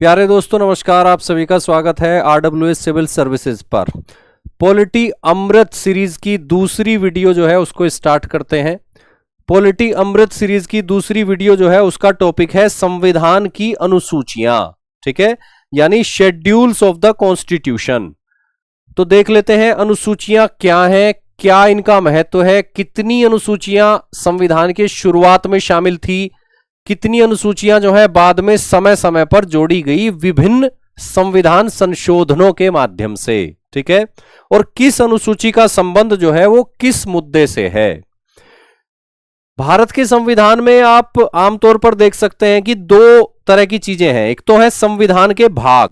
प्यारे दोस्तों नमस्कार। आप सभी का स्वागत है आरडब्ल्यूएस सिविल सर्विसेज पर। पॉलिटी अमृत सीरीज की दूसरी वीडियो जो है उसको स्टार्ट करते हैं। पॉलिटी अमृत सीरीज की दूसरी वीडियो जो है उसका टॉपिक है संविधान की अनुसूचियां। ठीक है, यानी शेड्यूल्स ऑफ द कॉन्स्टिट्यूशन। तो देख लेते हैं अनुसूचियां क्या हैं, क्या इनका महत्व है, कितनी अनुसूचियां संविधान के शुरुआत में शामिल थी, कितनी अनुसूचियां जो है बाद में समय समय पर जोड़ी गई विभिन्न संविधान संशोधनों के माध्यम से। ठीक है, और किस अनुसूची का संबंध जो है वो किस मुद्दे से है। भारत के संविधान में आप आमतौर पर देख सकते हैं कि दो तरह की चीजें हैं। एक तो है संविधान के भाग,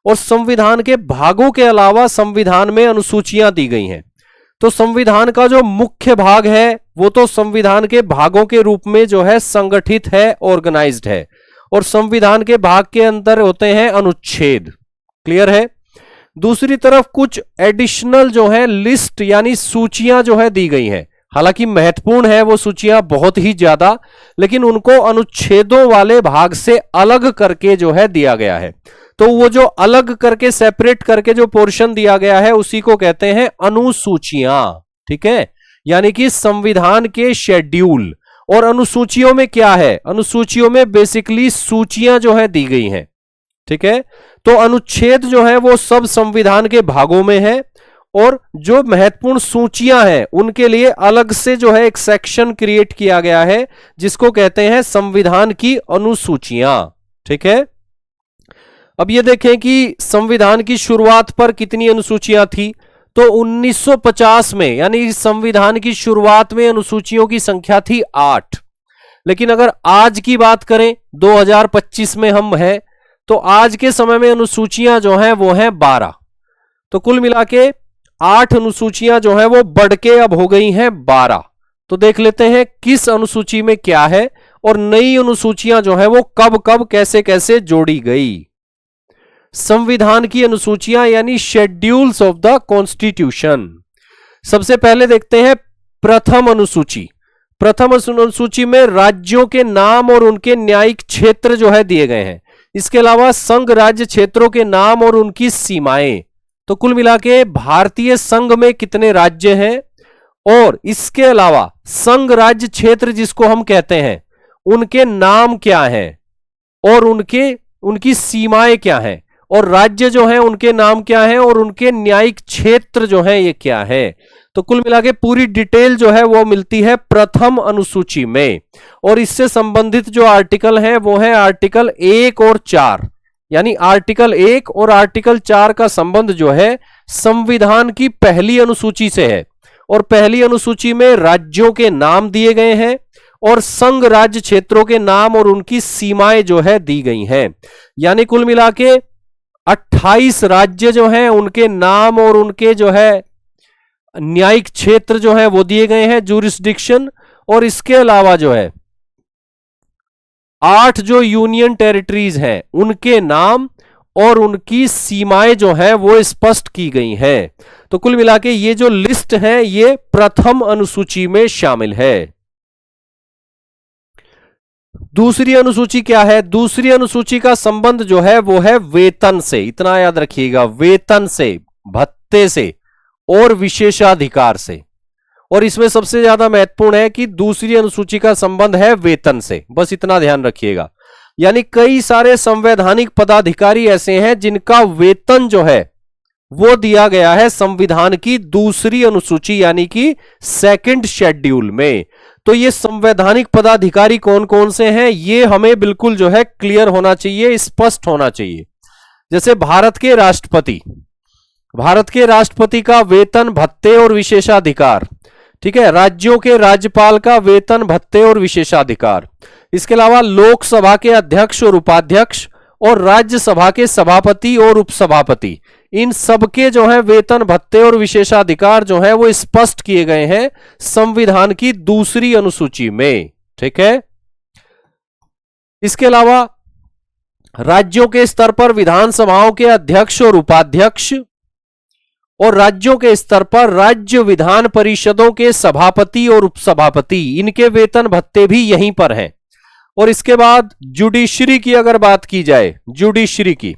और संविधान के भागों के अलावा संविधान में अनुसूचियां दी गई हैं। तो संविधान का जो मुख्य भाग है वो तो संविधान के भागों के रूप में जो है संगठित है, ऑर्गेनाइज्ड है, और संविधान के भाग के अंदर होते हैं अनुच्छेद। क्लियर है। दूसरी तरफ कुछ एडिशनल जो है लिस्ट यानी सूचियां जो है दी गई हैं। हालांकि महत्वपूर्ण है वो सूचियां बहुत ही ज्यादा, लेकिन उनको अनुच्छेदों वाले भाग से अलग करके जो है दिया गया है। तो वो जो अलग करके सेपरेट करके जो पोर्शन दिया गया है उसी को कहते हैं अनुसूचियां। ठीक है, यानी कि संविधान के शेड्यूल। और अनुसूचियों में क्या है, अनुसूचियों में बेसिकली सूचियां जो है दी गई हैं। ठीक है, तो अनुच्छेद जो है वो सब संविधान के भागों में है, और जो महत्वपूर्ण सूचियां हैं उनके लिए अलग से जो है एक सेक्शन क्रिएट किया गया है जिसको कहते हैं संविधान की अनुसूचियां। ठीक है, अब ये देखें कि संविधान की शुरुआत पर कितनी अनुसूचियां थी। तो 1950 में यानी संविधान की शुरुआत में अनुसूचियों की संख्या थी 8। लेकिन अगर आज की बात करें, 2025 में हम हैं, तो आज के समय में अनुसूचियां जो हैं वो हैं 12। तो कुल मिला के 8 अनुसूचियां जो हैं वो बढ़ के अब हो गई हैं 12। तो देख लेते हैं किस अनुसूची में क्या है और नई अनुसूचियां जो है वो कब कब कैसे कैसे जोड़ी गई। संविधान की अनुसूचियां यानी शेड्यूल्स ऑफ द कॉन्स्टिट्यूशन। सबसे पहले देखते हैं प्रथम अनुसूची। प्रथम अनुसूची में राज्यों के नाम और उनके न्यायिक क्षेत्र जो है दिए गए हैं। इसके अलावा संघ राज्य क्षेत्रों के नाम और उनकी सीमाएं। तो कुल मिला के भारतीय संघ में कितने राज्य हैं, और इसके अलावा संघ राज्य क्षेत्र जिसको हम कहते हैं उनके नाम क्या हैं और उनकी सीमाएं क्या हैं, और राज्य जो है उनके नाम क्या है और उनके न्यायिक क्षेत्र जो है ये क्या है। तो कुल मिला के पूरी डिटेल जो है वो मिलती है प्रथम अनुसूची में। और इससे संबंधित जो आर्टिकल है वो है आर्टिकल 1 और 4। यानी आर्टिकल 1 और आर्टिकल 4 का संबंध जो है संविधान की पहली अनुसूची से है, और पहली अनुसूची में राज्यों के नाम दिए गए हैं और संघ राज्य क्षेत्रों के नाम और उनकी सीमाएं जो है दी गई हैं। यानी कुल मिला के 28 राज्य जो हैं उनके नाम और उनके जो है न्यायिक क्षेत्र जो है वो दिए गए हैं, जूरिसडिक्शन। और इसके अलावा जो है 8 जो यूनियन टेरिटरीज हैं उनके नाम और उनकी सीमाएं जो है वो स्पष्ट की गई हैं। तो कुल मिला के ये जो लिस्ट है ये प्रथम अनुसूची में शामिल है। दूसरी अनुसूची क्या है, दूसरी अनुसूची का संबंध जो है वो है वेतन से। इतना याद रखिएगा, वेतन से, भत्ते से और विशेषाधिकार से। और इसमें सबसे ज्यादा महत्वपूर्ण है कि दूसरी अनुसूची का संबंध है वेतन से, बस इतना ध्यान रखिएगा। यानी कई सारे संवैधानिक पदाधिकारी ऐसे हैं जिनका वेतन जो है वो दिया गया है संविधान की दूसरी अनुसूची यानी कि सेकंड शेड्यूल में। तो ये संवैधानिक पदाधिकारी कौन कौन से हैं ये हमें बिल्कुल जो है क्लियर होना चाहिए, स्पष्ट होना चाहिए। जैसे भारत के राष्ट्रपति, भारत के राष्ट्रपति का वेतन, भत्ते और विशेषाधिकार। ठीक है, राज्यों के राज्यपाल का वेतन, भत्ते और विशेषाधिकार। इसके अलावा लोकसभा के अध्यक्ष और उपाध्यक्ष और राज्यसभा के सभापति और उपसभापति, इन सबके जो है वेतन, भत्ते और विशेषाधिकार जो है वो स्पष्ट किए गए हैं संविधान की दूसरी अनुसूची में। ठीक है, इसके अलावा राज्यों के स्तर पर विधानसभाओं के अध्यक्ष और उपाध्यक्ष, और राज्यों के स्तर पर राज्य विधान परिषदों के सभापति और उपसभापति, इनके वेतन भत्ते भी यहीं पर हैं। और इसके बाद जुडिशरी की अगर बात की जाए, जुडिशरी की,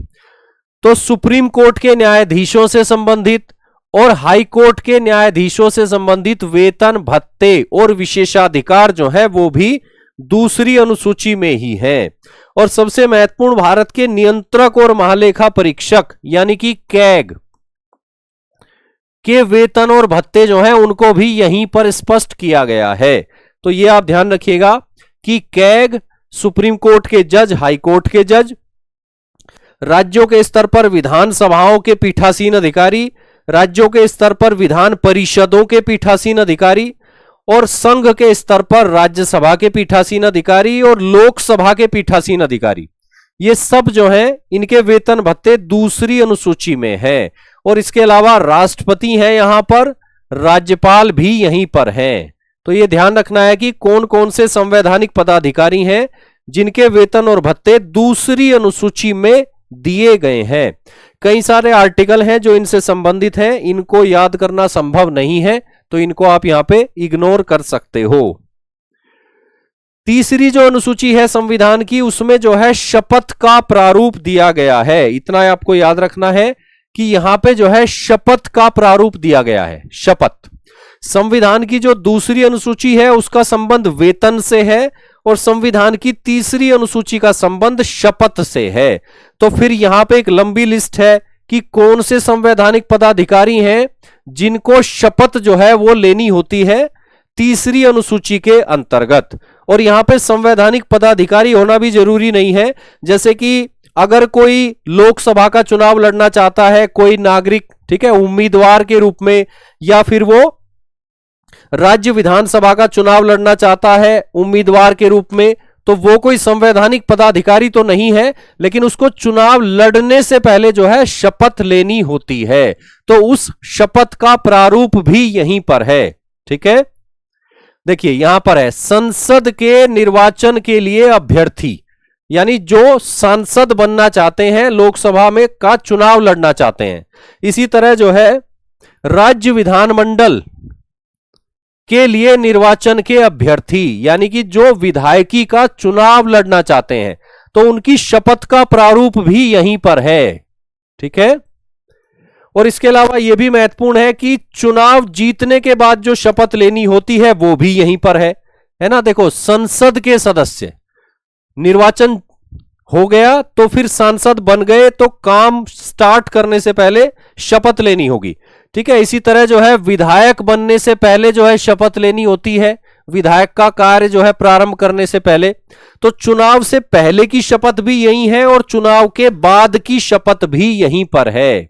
तो सुप्रीम कोर्ट के न्यायाधीशों से संबंधित और हाई कोर्ट के न्यायाधीशों से संबंधित वेतन, भत्ते और विशेषाधिकार जो है वो भी दूसरी अनुसूची में ही है। और सबसे महत्वपूर्ण, भारत के नियंत्रक और महालेखा परीक्षक यानी कि कैग के वेतन और भत्ते जो हैं उनको भी यहीं पर स्पष्ट किया गया है। तो ये आप ध्यान रखिएगा कि कैग, सुप्रीम कोर्ट के जज, हाई कोर्ट के जज, राज्यों के स्तर पर विधानसभाओं के पीठासीन अधिकारी, राज्यों के स्तर पर विधान परिषदों के पीठासीन अधिकारी और संघ के स्तर पर राज्यसभा के पीठासीन अधिकारी और लोकसभा के पीठासीन अधिकारी, ये सब जो हैं इनके वेतन भत्ते दूसरी अनुसूची में है। और इसके अलावा राष्ट्रपति हैं यहां पर, राज्यपाल भी यहीं पर हैं। तो ये ध्यान रखना है कि कौन कौन से संवैधानिक पदाधिकारी हैं जिनके वेतन और भत्ते दूसरी अनुसूची में दिए गए हैं। कई सारे आर्टिकल हैं जो इनसे संबंधित हैं, इनको याद करना संभव नहीं है, तो इनको आप यहां पे इग्नोर कर सकते हो। तीसरी जो अनुसूची है संविधान की, उसमें जो है शपथ का प्रारूप दिया गया है। इतना आपको याद रखना है कि यहां पे जो है शपथ का प्रारूप दिया गया है। शपथ, संविधान की जो दूसरी अनुसूची है उसका संबंध वेतन से है और संविधान की तीसरी अनुसूची का संबंध शपथ से है। तो फिर यहां पे एक लंबी लिस्ट है कि कौन से संवैधानिक पदाधिकारी हैं जिनको शपथ जो है वो लेनी होती है तीसरी अनुसूची के अंतर्गत। और यहां पे संवैधानिक पदाधिकारी होना भी जरूरी नहीं है, जैसे कि अगर कोई लोकसभा का चुनाव लड़ना चाहता है, कोई नागरिक, ठीक है, उम्मीदवार के रूप में, या फिर वो राज्य विधानसभा का चुनाव लड़ना चाहता है उम्मीदवार के रूप में, तो वो कोई संवैधानिक पदाधिकारी तो नहीं है, लेकिन उसको चुनाव लड़ने से पहले जो है शपथ लेनी होती है। तो उस शपथ का प्रारूप भी यहीं पर है। ठीक है, देखिए यहां पर है, संसद के निर्वाचन के लिए अभ्यर्थी, यानी जो सांसद बनना चाहते हैं, लोकसभा में का चुनाव लड़ना चाहते हैं। इसी तरह जो है राज्य विधानमंडल के लिए निर्वाचन के अभ्यर्थी, यानी कि जो विधायकी का चुनाव लड़ना चाहते हैं, तो उनकी शपथ का प्रारूप भी यहीं पर है। ठीक है, और इसके अलावा यह भी महत्वपूर्ण है कि चुनाव जीतने के बाद जो शपथ लेनी होती है वो भी यहीं पर है ना। देखो, संसद के सदस्य, निर्वाचन हो गया तो फिर सांसद बन गए, तो काम स्टार्ट करने से पहले शपथ लेनी होगी। ठीक है, इसी तरह जो है विधायक बनने से पहले जो है शपथ लेनी होती है, विधायक का कार्य जो है प्रारंभ करने से पहले। तो चुनाव से पहले की शपथ भी यही है और चुनाव के बाद की शपथ भी यहीं पर है।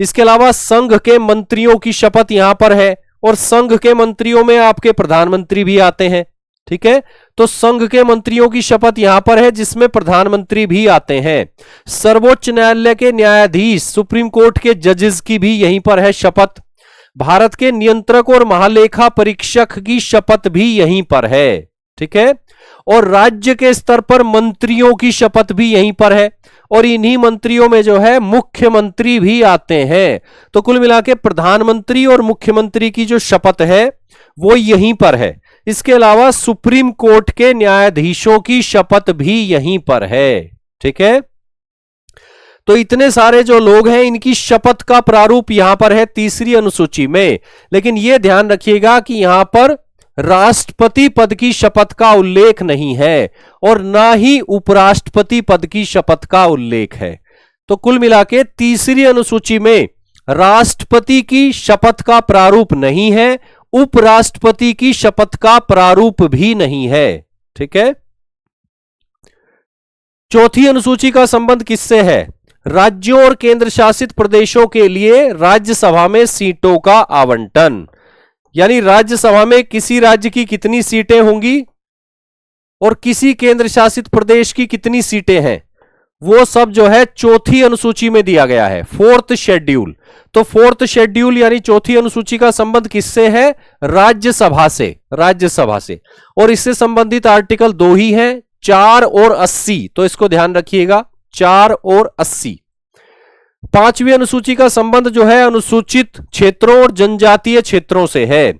इसके अलावा संघ के मंत्रियों की शपथ यहां पर है, और संघ के मंत्रियों में आपके प्रधानमंत्री भी आते हैं। ठीक है, तो संघ के मंत्रियों की शपथ यहां पर है जिसमें प्रधानमंत्री भी आते हैं। सर्वोच्च न्यायालय के न्यायाधीश, सुप्रीम कोर्ट के जजेस की भी यहीं पर है शपथ। भारत के नियंत्रक और महालेखा परीक्षक की शपथ भी यहीं पर है। ठीक है, और राज्य के स्तर पर मंत्रियों की शपथ भी यहीं पर है, और इन्हीं मंत्रियों में जो है मुख्यमंत्री भी आते हैं। तो कुल मिला के प्रधानमंत्री और मुख्यमंत्री की जो शपथ है वो यहीं पर है। इसके अलावा सुप्रीम कोर्ट के न्यायाधीशों की शपथ भी यहीं पर है। ठीक है, तो इतने सारे जो लोग हैं इनकी शपथ का प्रारूप यहां पर है तीसरी अनुसूची में। लेकिन यह ध्यान रखिएगा कि यहां पर राष्ट्रपति पद की शपथ का उल्लेख नहीं है और ना ही उपराष्ट्रपति पद की शपथ का उल्लेख है। तो कुल मिला के तीसरी अनुसूची में राष्ट्रपति की शपथ का प्रारूप नहीं है, उपराष्ट्रपति की शपथ का प्रारूप भी नहीं है। ठीक है, चौथी अनुसूची का संबंध किससे है? राज्यों और केंद्र शासित प्रदेशों के लिए राज्यसभा में सीटों का आवंटन, यानी राज्यसभा में किसी राज्य की कितनी सीटें होंगी और किसी केंद्र शासित प्रदेश की कितनी सीटें हैं, वो सब जो है चौथी अनुसूची में दिया गया है, फोर्थ शेड्यूल। तो फोर्थ शेड्यूल यानी चौथी अनुसूची का संबंध किससे है? राज्यसभा से, राज्यसभा से। और इससे संबंधित आर्टिकल 2 ही हैं, 4 और 80। तो इसको ध्यान रखिएगा, 4 और 80। पांचवी अनुसूची का संबंध जो है अनुसूचित क्षेत्रों और जनजातीय क्षेत्रों से है।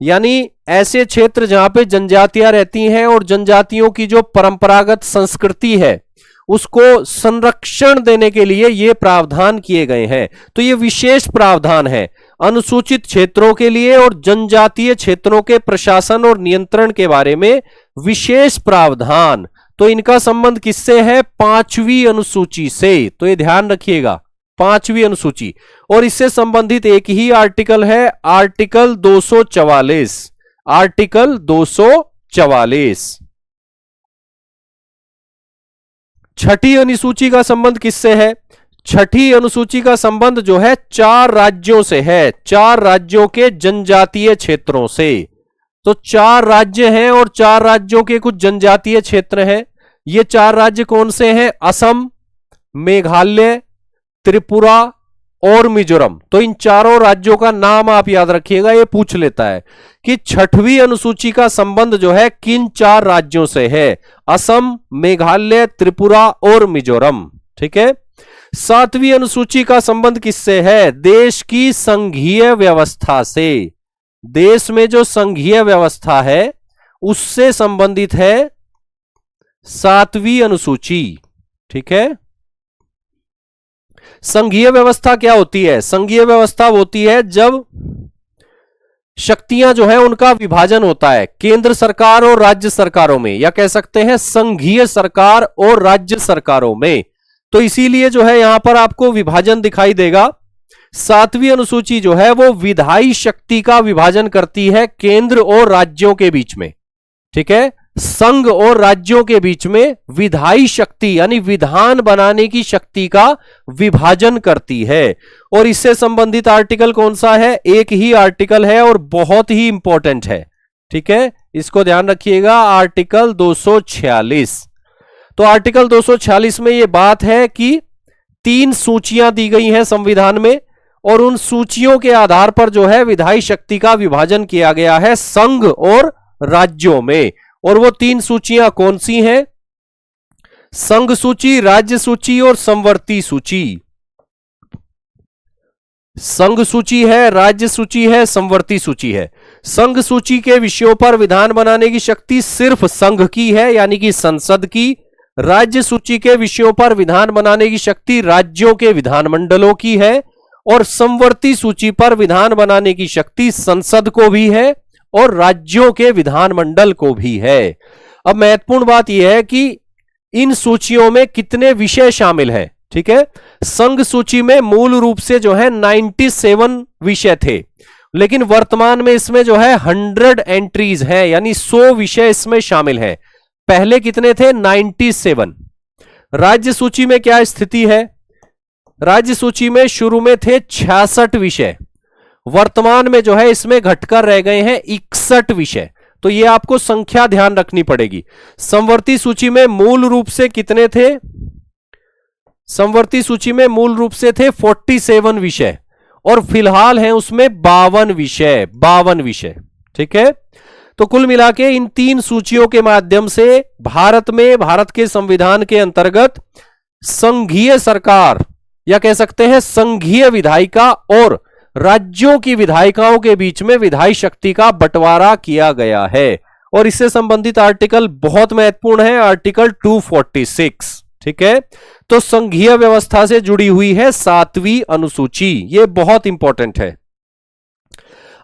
यानी ऐसे क्षेत्र जहां पे जनजातियां रहती हैं और जनजातियों की जो परंपरागत संस्कृति है उसको संरक्षण देने के लिए ये प्रावधान किए गए हैं। तो ये विशेष प्रावधान है अनुसूचित क्षेत्रों के लिए और जनजातीय क्षेत्रों के प्रशासन और नियंत्रण के बारे में विशेष प्रावधान। तो इनका संबंध किससे है? 5वीं अनुसूची से। तो ये ध्यान रखिएगा, 5वीं अनुसूची। और इससे संबंधित एक ही आर्टिकल है, आर्टिकल 244। आर्टिकल 244। छठी अनुसूची का संबंध किससे है? छठी अनुसूची का संबंध जो है 4 राज्यों से है, 4 राज्यों के जनजातीय क्षेत्रों से। तो 4 राज्य हैं और 4 राज्यों के कुछ जनजातीय क्षेत्र हैं। ये 4 राज्य कौन से हैं? असम, मेघालय, त्रिपुरा और मिजोरम। तो इन चारों राज्यों का नाम आप याद रखिएगा, ये पूछ लेता है कि छठवीं अनुसूची का संबंध जो है किन 4 राज्यों से है? असम, मेघालय, त्रिपुरा और मिजोरम। ठीक है। 7वीं अनुसूची का संबंध किससे है? देश की संघीय व्यवस्था से। देश में जो संघीय व्यवस्था है उससे संबंधित है 7वीं अनुसूची। ठीक है। संघीय व्यवस्था क्या होती है? संघीय व्यवस्था होती है जब शक्तियां जो है उनका विभाजन होता है केंद्र सरकार और राज्य सरकारों में, या कह सकते हैं संघीय सरकार और राज्य सरकारों में। तो इसीलिए जो है यहां पर आपको विभाजन दिखाई देगा। 7वीं अनुसूची जो है वो विधायी शक्ति का विभाजन करती है केंद्र और राज्यों के बीच में। ठीक है। संघ और राज्यों के बीच में विधायी शक्ति यानी विधान बनाने की शक्ति का विभाजन करती है। और इससे संबंधित आर्टिकल कौन सा है? एक ही आर्टिकल है और बहुत ही इंपॉर्टेंट है। ठीक है, इसको ध्यान रखिएगा, आर्टिकल 246। तो आर्टिकल 246 में यह बात है कि 3 सूचियां दी गई हैं संविधान में और उन सूचियों के आधार पर जो है विधायी शक्ति का विभाजन किया गया है संघ और राज्यों में। और वो 3 सूचियां कौन सी हैं? संघ सूची, राज्य सूची और समवर्ती सूची। संघ सूची है, राज्य सूची है, समवर्ती सूची है। संघ सूची के विषयों पर विधान बनाने की शक्ति सिर्फ संघ की है यानी कि संसद की। राज्य सूची के विषयों पर विधान बनाने की शक्ति राज्यों के विधानमंडलों की है। और समवर्ती सूची पर विधान बनाने की शक्ति संसद को भी है और राज्यों के विधानमंडल को भी है। अब महत्वपूर्ण बात यह है कि इन सूचियों में कितने विषय शामिल हैं। ठीक है, संघ सूची में मूल रूप से जो है 97 विषय थे, लेकिन वर्तमान में इसमें जो है 100 एंट्रीज हैं यानी 100 विषय इसमें शामिल हैं। पहले कितने थे? 97। राज्य सूची में क्या स्थिति है? राज्य सूची में शुरू में थे 66 विषय, वर्तमान में जो है इसमें घटकर रह गए हैं 61 विषय। तो ये आपको संख्या ध्यान रखनी पड़ेगी। समवर्ती सूची में मूल रूप से कितने थे? समवर्ती सूची में मूल रूप से थे 47 विषय और फिलहाल हैं उसमें 52 विषय। 52 विषय। ठीक है, तो कुल मिला के इन 3 सूचियों के माध्यम से भारत में, भारत के संविधान के अंतर्गत संघीय सरकार या कह सकते हैं संघीय विधायिका और राज्यों की विधायिकाओं के बीच में विधायी शक्ति का बंटवारा किया गया है। और इससे संबंधित आर्टिकल बहुत महत्वपूर्ण है, आर्टिकल 246। ठीक है, तो संघीय व्यवस्था से जुड़ी हुई है 7वीं अनुसूची, यह बहुत इंपॉर्टेंट है।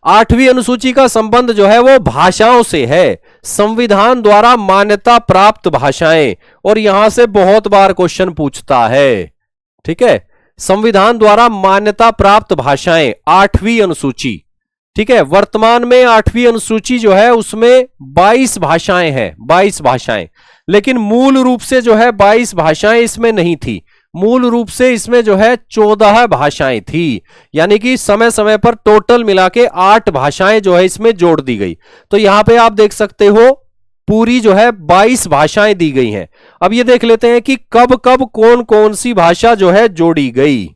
8वीं अनुसूची का संबंध जो है वो भाषाओं से है, संविधान द्वारा मान्यता प्राप्त भाषाएं। और यहां से बहुत बार क्वेश्चन पूछता है। ठीक है, संविधान द्वारा मान्यता प्राप्त भाषाएं, 8वीं अनुसूची। ठीक है, वर्तमान में 8वीं अनुसूची जो है उसमें 22 भाषाएं हैं, 22 भाषाएं। लेकिन मूल रूप से जो है 22 भाषाएं इसमें नहीं थी, मूल रूप से इसमें जो है 14 भाषाएं थी, यानी कि समय समय पर टोटल मिला के 8 भाषाएं जो है इसमें जोड़ दी गई। तो यहां पे आप देख सकते हो पूरी जो है 22 भाषाएं दी गई हैं। अब ये देख लेते हैं कि कब कब कौन कौन सी भाषा जो है जोड़ी गई।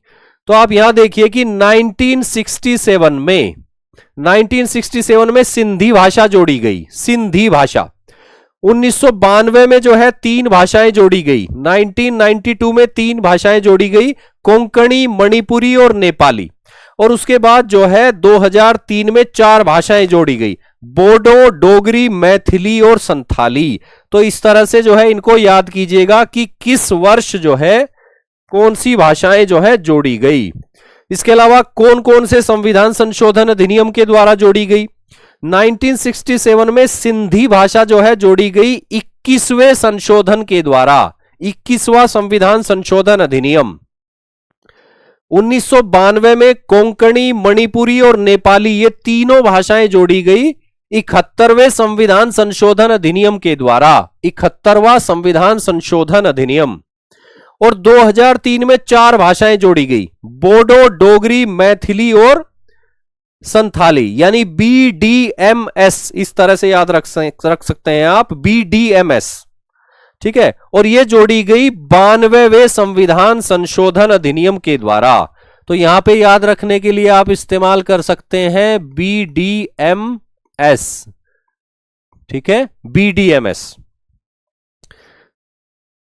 तो आप यहां देखिए कि 1967 में सिंधी भाषा जोड़ी गई, सिंधी भाषा। 1992 में जो है 3 भाषाएं जोड़ी गई। 1992 में 3 भाषाएं जोड़ी गई, कोंकणी, मणिपुरी और नेपाली। और उसके बाद जो है 2003 में 4 भाषाएं जोड़ी गई, बोडो, डोगरी, मैथिली और संथाली। तो इस तरह से जो है इनको याद कीजिएगा कि किस वर्ष जो है कौन सी भाषाएं जो है जोड़ी गई। इसके अलावा कौन कौन से संविधान संशोधन अधिनियम के द्वारा जोड़ी गई? 1967 में सिंधी भाषा जो है जोड़ी गई 21वें संशोधन के द्वारा, 21वां संविधान संशोधन अधिनियम। 1992 में कोंकणी, मणिपुरी और नेपाली ये तीनों भाषाएं जोड़ी गई 71वें संविधान संशोधन अधिनियम के द्वारा, 71वां संविधान संशोधन अधिनियम। और 2003 में 4 भाषाएं जोड़ी गई, बोडो, डोगरी, मैथिली और संथाली, यानी BDMS, इस तरह से याद रख सकते हैं आप, BDMS, ठीक है। और ये जोड़ी गई 92वें संविधान संशोधन अधिनियम के द्वारा। तो यहां पे याद रखने के लिए आप इस्तेमाल कर सकते हैं BDMS, ठीक है, BDMS।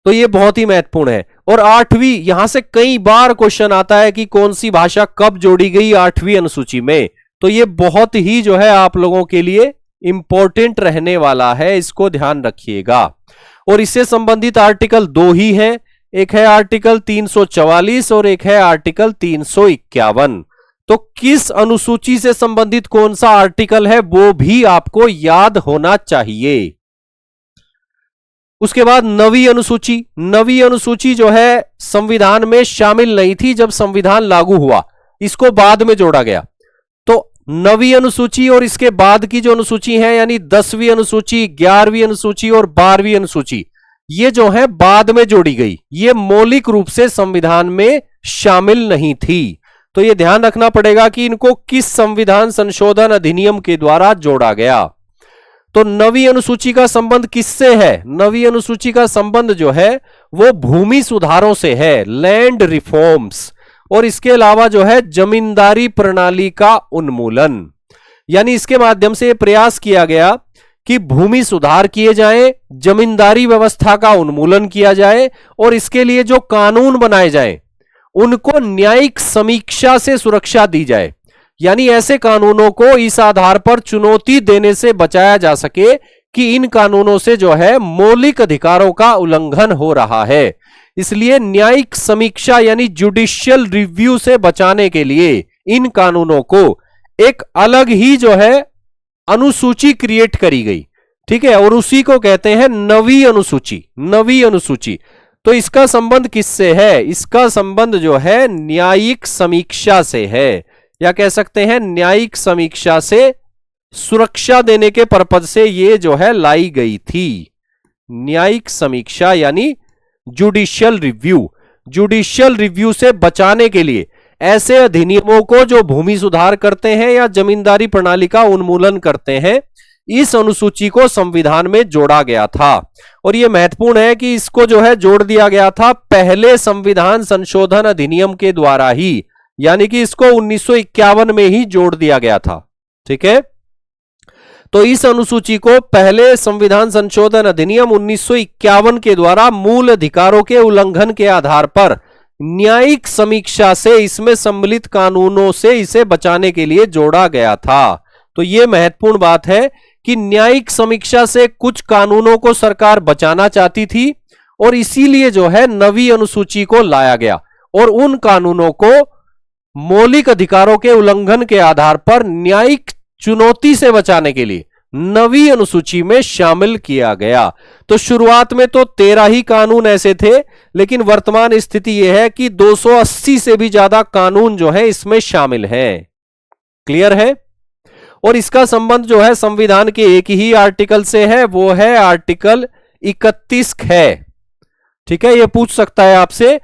तो ये बहुत ही महत्वपूर्ण है। और 8वीं, यहां से कई बार क्वेश्चन आता है कि कौन सी भाषा कब जोड़ी गई 8वीं अनुसूची में। तो ये बहुत ही जो है आप लोगों के लिए इंपॉर्टेंट रहने वाला है, इसको ध्यान रखिएगा। और इससे संबंधित आर्टिकल 2 ही हैं, एक है आर्टिकल 344 और एक है आर्टिकल 351। तो किस अनुसूची से संबंधित कौन सा आर्टिकल है वो भी आपको याद होना चाहिए। उसके बाद 9वीं अनुसूची, 9वीं अनुसूची जो है संविधान में शामिल नहीं थी जब संविधान लागू हुआ, इसको बाद में जोड़ा गया। तो 9वीं अनुसूची और इसके बाद की जो अनुसूची है, यानी 10वीं अनुसूची, 11वीं अनुसूची और 12वीं अनुसूची, ये जो है बाद में जोड़ी गई, ये मौलिक रूप से संविधान में शामिल नहीं थी। तो ये ध्यान रखना पड़ेगा कि इनको किस संविधान संशोधन अधिनियम के द्वारा जोड़ा गया। तो 9वीं अनुसूची का संबंध किससे है? 9वीं अनुसूची का संबंध जो है वो भूमि सुधारों से है, लैंड रिफॉर्म्स। और इसके अलावा जो है जमींदारी प्रणाली का उन्मूलन, यानी इसके माध्यम से प्रयास किया गया कि भूमि सुधार किए जाएं, जमींदारी व्यवस्था का उन्मूलन किया जाए और इसके लिए जो कानून बनाए जाएं उनको न्यायिक समीक्षा से सुरक्षा दी जाए। यानी ऐसे कानूनों को इस आधार पर चुनौती देने से बचाया जा सके कि इन कानूनों से जो है मौलिक अधिकारों का उल्लंघन हो रहा है। इसलिए न्यायिक समीक्षा यानी जुडिशियल रिव्यू से बचाने के लिए इन कानूनों को एक अलग ही जो है अनुसूची क्रिएट करी गई, ठीक है, और उसी को कहते हैं 9वीं अनुसूची। 9वीं अनुसूची, तो इसका संबंध किससे है? इसका संबंध जो है न्यायिक समीक्षा से है, या कह सकते हैं न्यायिक समीक्षा से सुरक्षा देने के पर्पज से ये जो है लाई गई थी। न्यायिक समीक्षा यानी जुडिशियल रिव्यू, जुडिशियल रिव्यू से बचाने के लिए ऐसे अधिनियमों को जो भूमि सुधार करते हैं या जमींदारी प्रणाली का उन्मूलन करते हैं, इस अनुसूची को संविधान में जोड़ा गया था। और यह महत्वपूर्ण है कि इसको जो है जोड़ दिया गया था पहले संविधान संशोधन अधिनियम के द्वारा ही, यानी कि इसको 1951 में ही जोड़ दिया गया था, ठीक है। तो इस अनुसूची को पहले संविधान संशोधन अधिनियम 1951 के द्वारा मूल अधिकारों के उल्लंघन के आधार पर न्यायिक समीक्षा से इसमें सम्मिलित कानूनों से इसे बचाने के लिए जोड़ा गया था। तो यह महत्वपूर्ण बात है कि न्यायिक समीक्षा से कुछ कानूनों को सरकार बचाना चाहती थी और इसीलिए जो है 9वीं अनुसूची को लाया गया और उन कानूनों को मौलिक अधिकारों के उल्लंघन के आधार पर न्यायिक चुनौती से बचाने के लिए 9वीं अनुसूची में शामिल किया गया। तो शुरुआत में तो 13 ही कानून ऐसे थे, लेकिन वर्तमान स्थिति यह है कि 280 से भी ज्यादा कानून जो है इसमें शामिल हैं। क्लियर है? और इसका संबंध जो है संविधान के एक ही आर्टिकल से है, वो है आर्टिकल 31 है, ठीक है। यह पूछ सकता है आपसे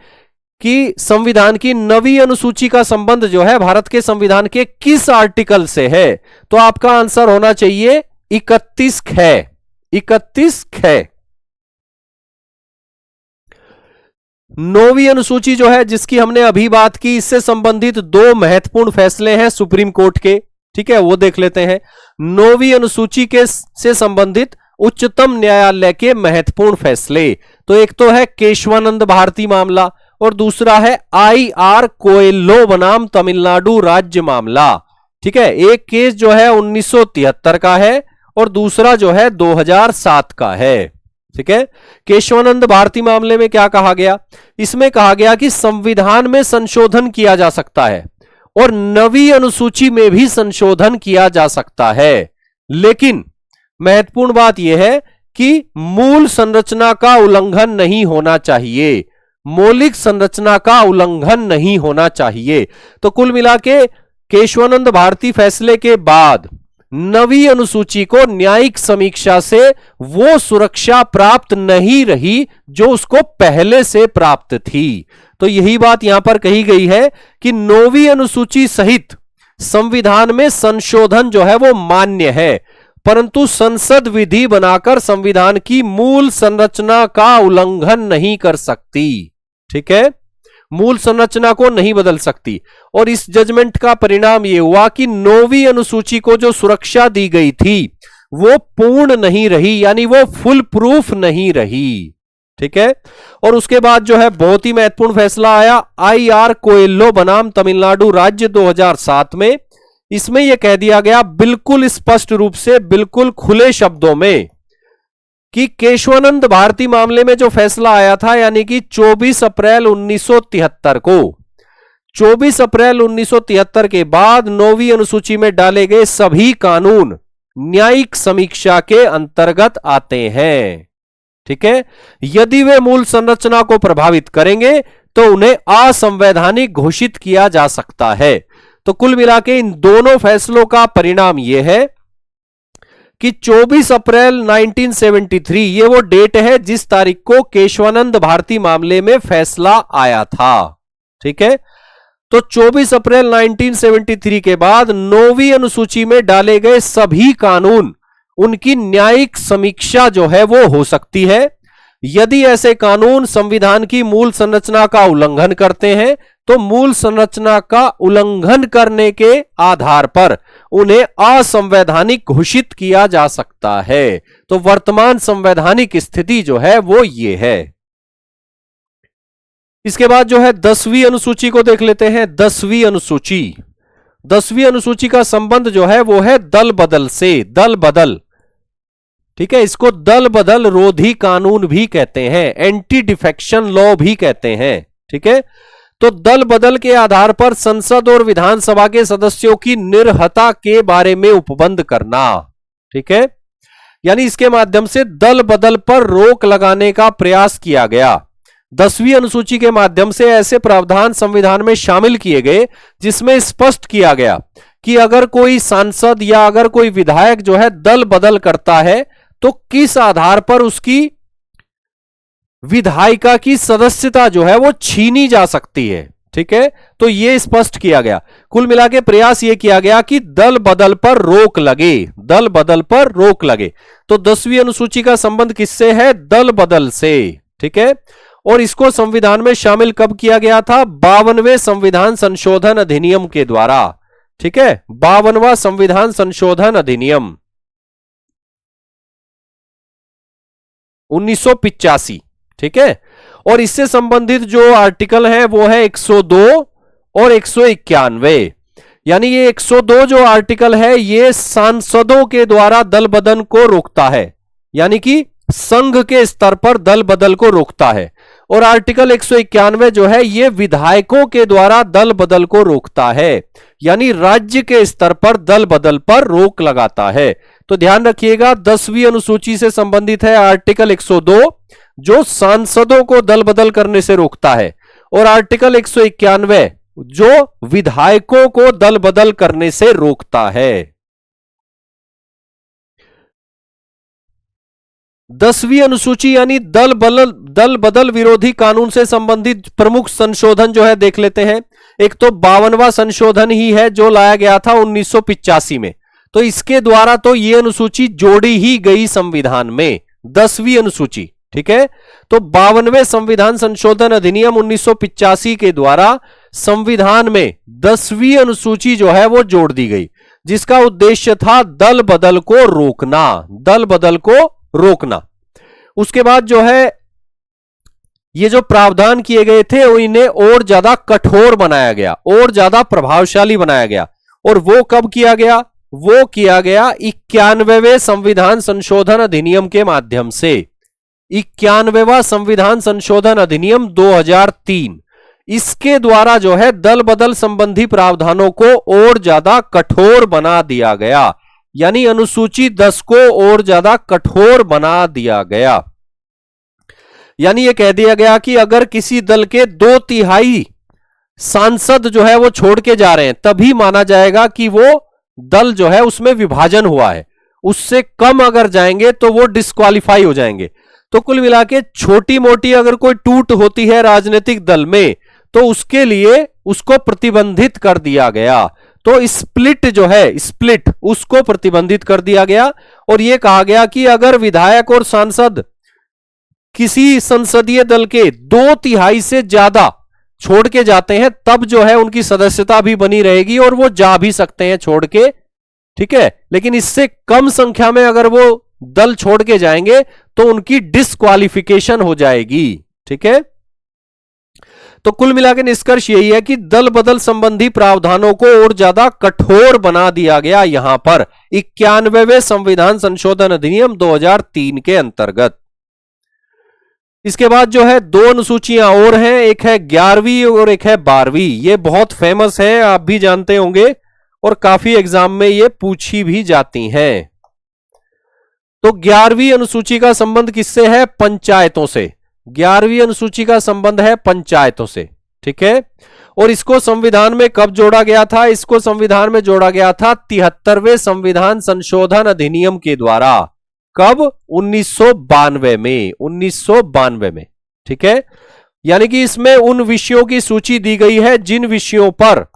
कि संविधान की 9वीं अनुसूची का संबंध जो है भारत के संविधान के किस आर्टिकल से है? तो आपका आंसर होना चाहिए 31 है। 31 है। 9वीं अनुसूची जो है जिसकी हमने अभी बात की, इससे संबंधित 2 महत्वपूर्ण फैसले हैं सुप्रीम कोर्ट के, ठीक है, वो देख लेते हैं। 9वीं अनुसूची के से संबंधित उच्चतम न्यायालय के महत्वपूर्ण फैसले, तो एक तो है केशवानंद भारती मामला और दूसरा है IR कोएल्लो बनाम तमिलनाडु राज्य मामला, ठीक है, एक केस जो है 1973 का है और दूसरा जो है 2007 का है। ठीक है, केशवानंद भारती मामले में क्या कहा गया? इसमें कहा गया कि संविधान में संशोधन किया जा सकता है और नवी अनुसूची में भी संशोधन किया जा सकता है, लेकिन महत्वपूर्ण बात यह है कि मूल संरचना का उल्लंघन नहीं होना चाहिए, मौलिक संरचना का उल्लंघन नहीं होना चाहिए। तो कुल मिला के केशवानंद भारती फैसले के बाद नवी अनुसूची को न्यायिक समीक्षा से वो सुरक्षा प्राप्त नहीं रही जो उसको पहले से प्राप्त थी। तो यही बात यहां पर कही गई है कि नौवीं अनुसूची सहित संविधान में संशोधन जो है वो मान्य है, परंतु संसद विधि बनाकर संविधान की मूल संरचना का उल्लंघन नहीं कर सकती। ठीक है, मूल संरचना को नहीं बदल सकती। और इस जजमेंट का परिणाम यह हुआ कि नौवीं अनुसूची को जो सुरक्षा दी गई थी वो पूर्ण नहीं रही, यानी वो फुल प्रूफ नहीं रही। ठीक है, और उसके बाद जो है बहुत ही महत्वपूर्ण फैसला आया IR कोएल्लो बनाम तमिलनाडु राज्य 2007 में। इसमें यह कह दिया गया बिल्कुल स्पष्ट रूप से, बिल्कुल खुले शब्दों में, कि केशवानंद भारती मामले में जो फैसला आया था, यानी कि 24 अप्रैल 1973 को, 24 अप्रैल 1973 के बाद नौवीं अनुसूची में डाले गए सभी कानून न्यायिक समीक्षा के अंतर्गत आते हैं। ठीक है, यदि वे मूल संरचना को प्रभावित करेंगे तो उन्हें असंवैधानिक घोषित किया जा सकता है। तो कुल मिला के इन दोनों फैसलों का परिणाम यह है कि 24 अप्रैल 1973 ये वो डेट है जिस तारीख को केशवानंद भारती मामले में फैसला आया था। ठीक है, तो 24 अप्रैल 1973 के बाद नौवीं अनुसूची में डाले गए सभी कानून, उनकी न्यायिक समीक्षा जो है वो हो सकती है। यदि ऐसे कानून संविधान की मूल संरचना का उल्लंघन करते हैं तो मूल संरचना का उल्लंघन करने के आधार पर उन्हें असंवैधानिक घोषित किया जा सकता है। तो वर्तमान संवैधानिक स्थिति जो है वो ये है। इसके बाद जो है 10वीं अनुसूची को देख लेते हैं। 10वीं अनुसूची, 10वीं अनुसूची का संबंध जो है वो है दल बदल से। दल बदल, ठीक है, इसको दल बदल रोधी कानून भी कहते हैं, एंटी डिफेक्शन लॉ भी कहते हैं। ठीक है, तो दल बदल के आधार पर संसद और विधानसभा के सदस्यों की निर्हता के बारे में उपबंध करना। ठीक है, यानी इसके माध्यम से दल बदल पर रोक लगाने का प्रयास किया गया। 10वीं अनुसूची के माध्यम से ऐसे प्रावधान संविधान में शामिल किए गए जिसमें स्पष्ट किया गया कि अगर कोई सांसद या अगर कोई विधायक जो है दल बदल करता है तो किस आधार पर उसकी विधायिका की सदस्यता जो है वो छीनी जा सकती है। ठीक है, तो यह स्पष्ट किया गया। कुल मिला के प्रयास यह किया गया कि दल बदल पर रोक लगे, दल बदल पर रोक लगे। तो 10वीं अनुसूची का संबंध किससे है? दल बदल से। ठीक है, और इसको संविधान में शामिल कब किया गया था? 52वें संविधान संशोधन अधिनियम के द्वारा। ठीक है, 52वां संविधान संशोधन अधिनियम 1985। ठीक है, और इससे संबंधित जो आर्टिकल है वो है 102 और 191। यानी ये 102 जो आर्टिकल है ये सांसदों के द्वारा दल बदल को रोकता है, यानी कि संघ के स्तर पर दल बदल को रोकता है। और आर्टिकल 191 जो है ये विधायकों के द्वारा दल बदल को रोकता है, यानी राज्य के स्तर पर दल बदल पर रोक लगाता है। तो ध्यान रखिएगा, 10वीं अनुसूची से संबंधित है आर्टिकल 102 जो सांसदों को दल बदल करने से रोकता है, और आर्टिकल 191 जो विधायकों को दल बदल करने से रोकता है। 10वीं अनुसूची यानी दल बदल विरोधी कानून से संबंधित प्रमुख संशोधन जो है देख लेते हैं। एक तो 52वां संशोधन ही है जो लाया गया था 1985 में। तो इसके द्वारा तो यह अनुसूची जोड़ी ही गई संविधान में, 10वीं अनुसूची। ठीक है, तो 52वें संविधान संशोधन अधिनियम 1985 के द्वारा संविधान में 10वीं अनुसूची जो है वो जोड़ दी गई, जिसका उद्देश्य था दल बदल को रोकना, दल बदल को रोकना। उसके बाद जो है ये जो प्रावधान किए गए थे इन्हें और ज्यादा कठोर बनाया गया, और ज्यादा प्रभावशाली बनाया गया। और वो कब किया गया? वो किया गया 91वें संविधान संशोधन अधिनियम के माध्यम से। 91वां संविधान संशोधन अधिनियम 2003, इसके द्वारा जो है दल बदल संबंधी प्रावधानों को और ज्यादा कठोर बना दिया गया, यानी अनुसूची 10 को और ज्यादा कठोर बना दिया गया। यानी यह कह दिया गया कि अगर किसी दल के 2/3 सांसद जो है वो छोड़ के जा रहे हैं, तभी माना जाएगा कि वो दल जो है उसमें विभाजन हुआ है। उससे कम अगर जाएंगे तो वो डिस्क्वालीफाई हो जाएंगे। तो कुल मिला के छोटी मोटी अगर कोई टूट होती है राजनीतिक दल में, तो उसके लिए उसको प्रतिबंधित कर दिया गया। तो स्प्लिट जो है, स्प्लिट, उसको प्रतिबंधित कर दिया गया। और यह कहा गया कि अगर विधायक और सांसद किसी संसदीय दल के 2/3 से ज्यादा छोड़ के जाते हैं, तब जो है उनकी सदस्यता भी बनी रहेगी और वो जा भी सकते हैं छोड़ के, ठीक है। लेकिन इससे कम संख्या में अगर वो दल छोड़ के जाएंगे तो उनकी डिस्क्वालिफिकेशन हो जाएगी, ठीक है। तो कुल मिलाकर निष्कर्ष यही है कि दल बदल संबंधी प्रावधानों को और ज्यादा कठोर बना दिया गया यहां पर 91वें संविधान संशोधन अधिनियम 2003 के अंतर्गत। इसके बाद जो है 2 अनुसूचियां और हैं, एक है 11वीं और एक है 12वीं। ये बहुत फेमस है, आप भी जानते होंगे और काफी एग्जाम में ये पूछी भी जाती हैं। तो 11वीं अनुसूची का संबंध किससे है? पंचायतों से। 11वीं अनुसूची का संबंध है पंचायतों से, ठीक है। और इसको संविधान में कब जोड़ा गया था? इसको संविधान में जोड़ा गया था 73वें संविधान संशोधन अधिनियम के द्वारा। कब? 1992 में, 1992 में, ठीक है। यानी कि इसमें उन विषयों की सूची दी गई है जिन विषयों पर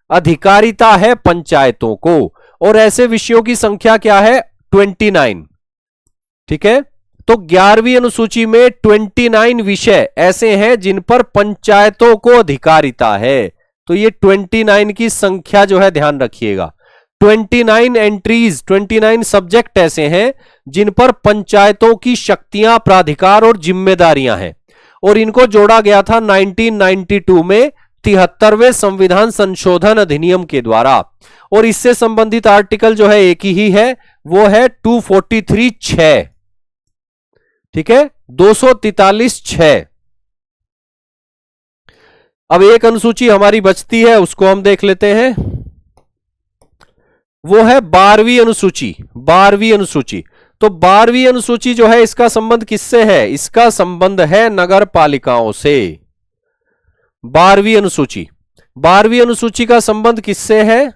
अधिकारिता है पंचायतों को, और ऐसे विषयों की संख्या क्या है? 29, ठीक है। तो 11वीं अनुसूची में 29 विषय ऐसे हैं जिन पर पंचायतों को अधिकारिता है। तो ये 29 की संख्या जो है ध्यान रखिएगा। 29 एंट्रीज, 29 सब्जेक्ट ऐसे हैं जिन पर पंचायतों की शक्तियां, प्राधिकार और जिम्मेदारियां हैं, और इनको जोड़ा गया था 1992 में 73वें संविधान संशोधन अधिनियम के द्वारा। और इससे संबंधित आर्टिकल जो है एक ही है, वो है 243(6), ठीक है, 243(6). अब एक अनुसूची हमारी बचती है, उसको हम देख लेते हैं। वो है 12वीं अनुसूची। 12वीं अनुसूची, तो 12वीं अनुसूची जो है इसका संबंध किससे है? इसका संबंध है नगर पालिकाओं से। 12वीं अनुसूची, 12वीं अनुसूची का संबंध किससे है?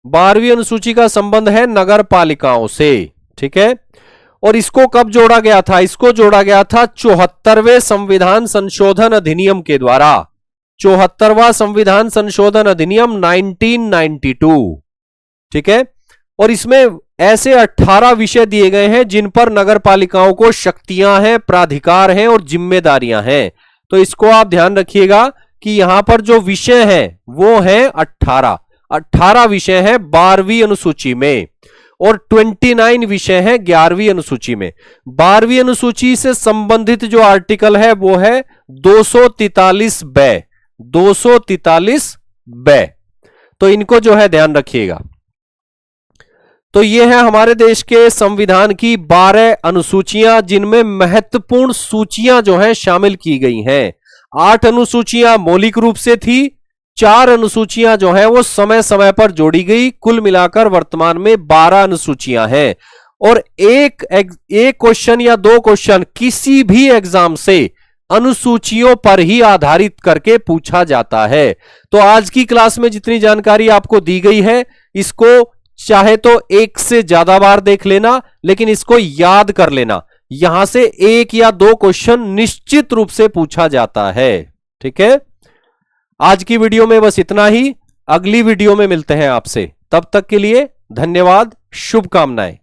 12वीं अनुसूची का संबंध है नगर पालिकाओं से, ठीक है। और इसको कब जोड़ा गया था? इसको जोड़ा गया था 74वें संविधान संशोधन अधिनियम के द्वारा। 74वां संविधान संशोधन अधिनियम 1992, ठीक है। और इसमें ऐसे 18 विषय दिए गए हैं जिन पर नगर पालिकाओं को शक्तियां हैं, प्राधिकार हैं और जिम्मेदारियां हैं। तो इसको आप ध्यान रखिएगा कि यहां पर जो विषय हैं वो हैं 18 विषय हैं 12वीं अनुसूची में, और 29 विषय हैं 11वीं अनुसूची में। 12वीं अनुसूची से संबंधित जो आर्टिकल है वो है 243(ब), 243(ब). तो इनको जो है ध्यान रखिएगा। तो ये है हमारे देश के संविधान की 12 अनुसूचियां जिनमें महत्वपूर्ण सूचियां जो हैं शामिल की गई हैं। 8 अनुसूचियां मौलिक रूप से थी, 4 अनुसूचियां जो हैं वो समय समय पर जोड़ी गई। कुल मिलाकर वर्तमान में 12 अनुसूचियां हैं। और एक क्वेश्चन या 2 क्वेश्चन किसी भी एग्जाम से अनुसूचियों पर ही आधारित करके पूछा जाता है। तो आज की क्लास में जितनी जानकारी आपको दी गई है, इसको चाहे तो 1 से ज्यादा बार देख लेना, लेकिन इसको याद कर लेना। यहां से 1 या 2 क्वेश्चन निश्चित रूप से पूछा जाता है, ठीक है। आज की वीडियो में बस इतना ही। अगली वीडियो में मिलते हैं आपसे, तब तक के लिए धन्यवाद, शुभकामनाएं।